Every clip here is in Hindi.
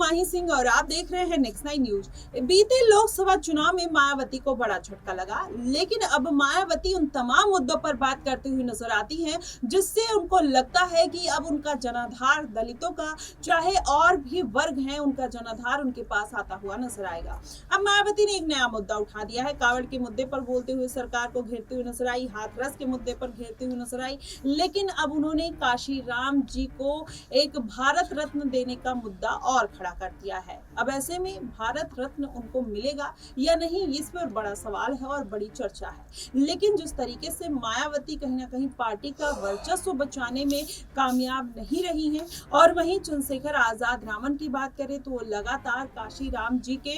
माही सिंह और आप देख रहे हैं नेक्स्ट 9 न्यूज। बीते लोकसभा चुनाव में मायावती को बड़ा झटका लगा, लेकिन अब मायावती उन तमाम मुद्दों पर बात करती हुई नजर आती हैं जिससे उनको लगता है कि अब उनका जनाधार दलितों का, चाहे और भी वर्ग हैं, उनका जनाधार उनके पास आता हुआ नजर आएगा। अब मायावती ने एक नया मुद्दा उठा दिया है। कावड़ के मुद्दे पर बोलते हुए सरकार को घेरते हुए नजर आई, हाथरस के मुद्दे पर घेरते हुए नजर आई, लेकिन अब उन्होंने काशी राम जी को एक भारत रत्न देने का मुद्दा और खड़ा कर दिया है। अब ऐसे में भारत रत्न उनको मिलेगा या नहीं, इस पर बड़ा सवाल है और बड़ी चर्चा है। लेकिन जिस तरीके से मायावती कहीं ना कहीं पार्टी का वर्चस्व बचाने में कामयाब नहीं रही हैं, और वहीं चंद्रशेखर आजाद रावण की बात करें तो वो लगातार काशी राम जी के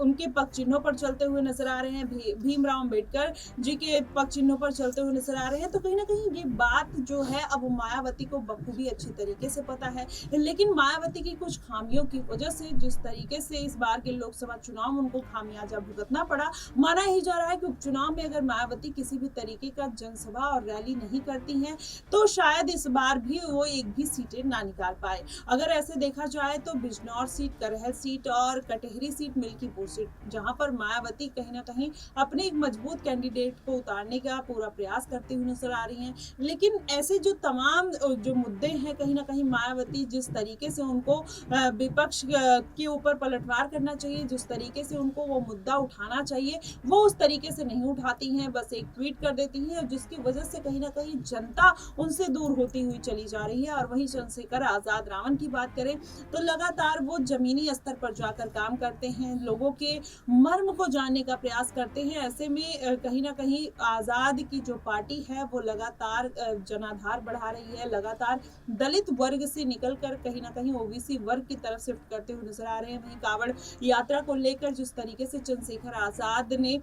उनके पग चिन्हों पर चलते हुए नजर आ रहे हैं, भीमराव अंबेडकर जी के पग चिन्हों पर चलते हुए नजर आ रहे हैं। तो कहीं ना कहीं ये बात जो है अब मायावती को बखूबी अच्छी तरीके से पता है, लेकिन मायावती की कुछ खामियों की वजह से जिस तरीके से इस बार के लोकसभा चुनाव में उनको खामियाजा भुगतना पड़ा, माना ही जा रहा है कि उपचुनाव में अगर मायावती किसी भी तरीके का जनसभा और रैली नहीं करती हैं तो शायद इस बार भी वो एक भी सीटें ना निकाल पाए। अगर ऐसे देखा जाए तो बिजनौर सीट, करहल सीट और कटहरी सीट, मिल्कीपुर सीट, जहां पर मायावती कहीं ना कहीं अपने एक मजबूत कैंडिडेट को उतारने का पूरा प्रयास करती हुई नजर आ रही हैं। लेकिन ऐसे जो तमाम जो मुद्दे हैं, कहीं ना कहीं मायावती जिस तरीके से उनको विपक्ष के ऊपर पलटवार करना चाहिए, जिस तरीके से उनको वो मुद्दा उठाना चाहिए, वो उस तरीके से नहीं उठाती हैं। बस एक ट्वीट कर देती हैं, जिसकी वजह से कहीं ना कहीं जनता उनसे दूर होती हुई चली जा रही है। और वहीं चंद्रशेखर आजाद रावण की बात करें तो लगातार वो जमीनी स्तर पर जाकर काम करते हैं, लोगों के मर्म को जानने का प्रयास करते हैं। ऐसे में कहीं ना कहीं आजाद की जो पार्टी है वो लगातार जनाधार बढ़ा रही है, लगातार दलित वर्ग से निकलकर कहीं ना कहीं ओबीसी वर्ग की तरफ शिफ्ट करते हुए नजर आ रहे हैं। वहीं कावड़ यात्रा को लेकर जिस तरीके से चंद्रशेखर आजाद ने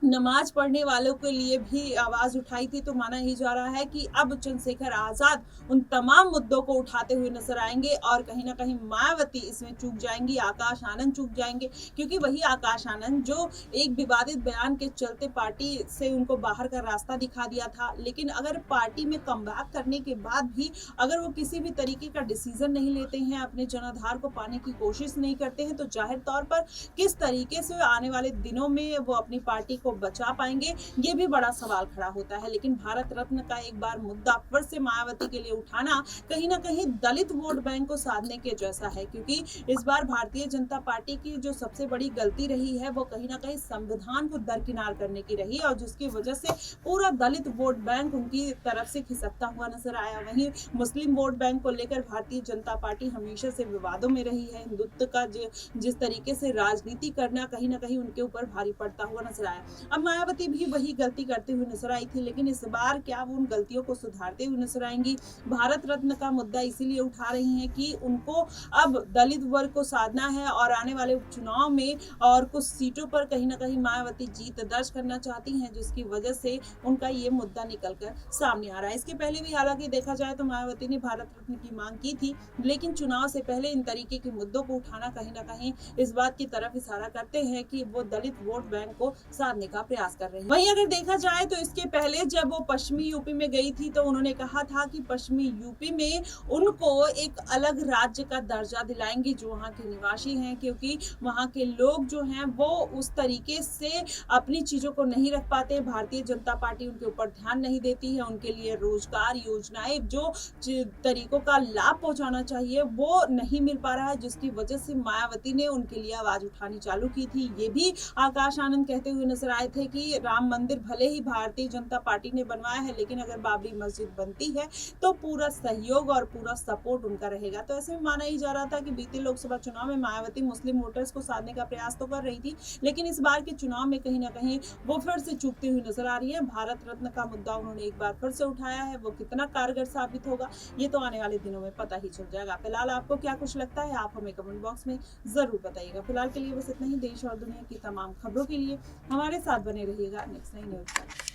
नमाज पढ़ने वालों के लिए भी आवाज उठाई थी, तो माना ही जा रहा है कि अब चंद्रशेखर आजाद उन तमाम मुद्दों को उठाते हुए नजर आएंगे और कहीं ना कहीं मायावती इसमें चूक जाएंगी, आकाश आनंद चूक जाएंगे, क्योंकि वही आकाश आनंद जो एक विवादित बयान के चलते पार्टी से उनको बाहर का रास्ता दिखा दिया था। लेकिन अगर पार्टी में कमबैक करने के बाद भी अगर वो किसी भी तरीके का डिसीजन नहीं लेते हैं, अपने जनाधार को पाने की कोशिश नहीं करते हैं, तो जाहिर तौर पर किस तरीके से आने वाले दिनों में वो अपनी पार्टी को बचा पाएंगे, ये भी बड़ा सवाल खड़ा होता है। लेकिन भारत रत्न का एक बार मुद्दा फिर से मायावती के लिए उठाना कहीं ना कहीं दलित वोट बैंक को साधने के जैसा है, क्योंकि इस बार भारतीय जनता पार्टी की जो सबसे बड़ी गलती रही है वो कहीं ना कहीं संविधान को दरकिनार करने की रही, और जिसकी वजह से पूरा दलित वोट बैंक उनकी तरफ से खिसकता हुआ नजर आया। वहीं मुस्लिम वोट बैंक को लेकर भारतीय जनता पार्टी हमेशा से विवादों में रही है। हिंदुत्व का जिस तरीके से राजनीति करना कहीं ना कहीं उनके ऊपर भारी पड़ता हुआ नजर आया। अब मायावती भी वही गलती करते हुए नजर आई थी, लेकिन इस बार क्या वो उन गलतियों को सुधारते हुए नजर आएंगी? भारत रत्न का मुद्दा इसीलिए उठा रही हैं कि उनको अब दलित वर्ग को साधना है और आने वाले उपचुनाव में और कुछ सीटों पर कहीं ना कहीं मायावती जीत दर्ज करना चाहती हैं, जिसकी वजह से उनका ये मुद्दा निकलकर सामने आ रहा है। इसके पहले भी हालांकि देखा जाए तो मायावती ने भारत रत्न की मांग की थी, लेकिन चुनाव से पहले इन तरीके के मुद्दों को उठाना कहीं ना कहीं इस बात की तरफ इशारा करते हैं कि वो दलित वोट बैंक को साधने का प्रयास कर रहे हैं। वहीं अगर देखा जाए तो इसके पहले जब वो पश्चिमी यूपी में गई थी तो उन्होंने कहा था कि पश्चिमी यूपी में उनको एक अलग राज्य का दर्जा दिलाएंगे जो वहाँ के निवासी हैं, क्योंकि वहाँ के लोग जो हैं वो उस तरीके से अपनी चीजों को नहीं रख पाते। भारतीय जनता पार्टी उनके ऊपर ध्यान नहीं देती है, उनके लिए रोजगार योजनाएं जो तरीकों का लाभ पहुंचाना चाहिए वो नहीं मिल पा रहा है, जिसकी वजह से मायावती ने उनके लिए आवाज उठानी चालू की थी। ये भी आकाश आनंद कहते हुए नजर आए थे कि राम मंदिर भले ही भारतीय जनता पार्टी ने बनवाया है, लेकिन अगर बाबरी मस्जिद बनती है तो पूरा सहयोग और पूरा सपोर्ट उनका रहेगा। तो ऐसे में माना ही जा रहा था कि बीते लोकसभा चुनाव में मायावती मुस्लिम वोटर्स को साधने का प्रयास तो कर रही थी, लेकिन इस बार के चुनाव में कहीं ना कहीं वो फिर से चूकती हुई नजर आ रही है। भारत रत्न का मुद्दा उन्होंने एक बार फिर से उठाया है, वो कितना कारगर साबित होगा ये तो आने वाले दिनों में पता ही चल जाएगा। फिलहाल आपको क्या कुछ लगता है आप हमें कमेंट बॉक्स में जरूर बताइएगा। फिलहाल के लिए बस इतना ही। देश और दुनिया की तमाम खबरों के लिए हमारे साथ बने रहिएगा नेक्स्ट 9 न्यूज पर।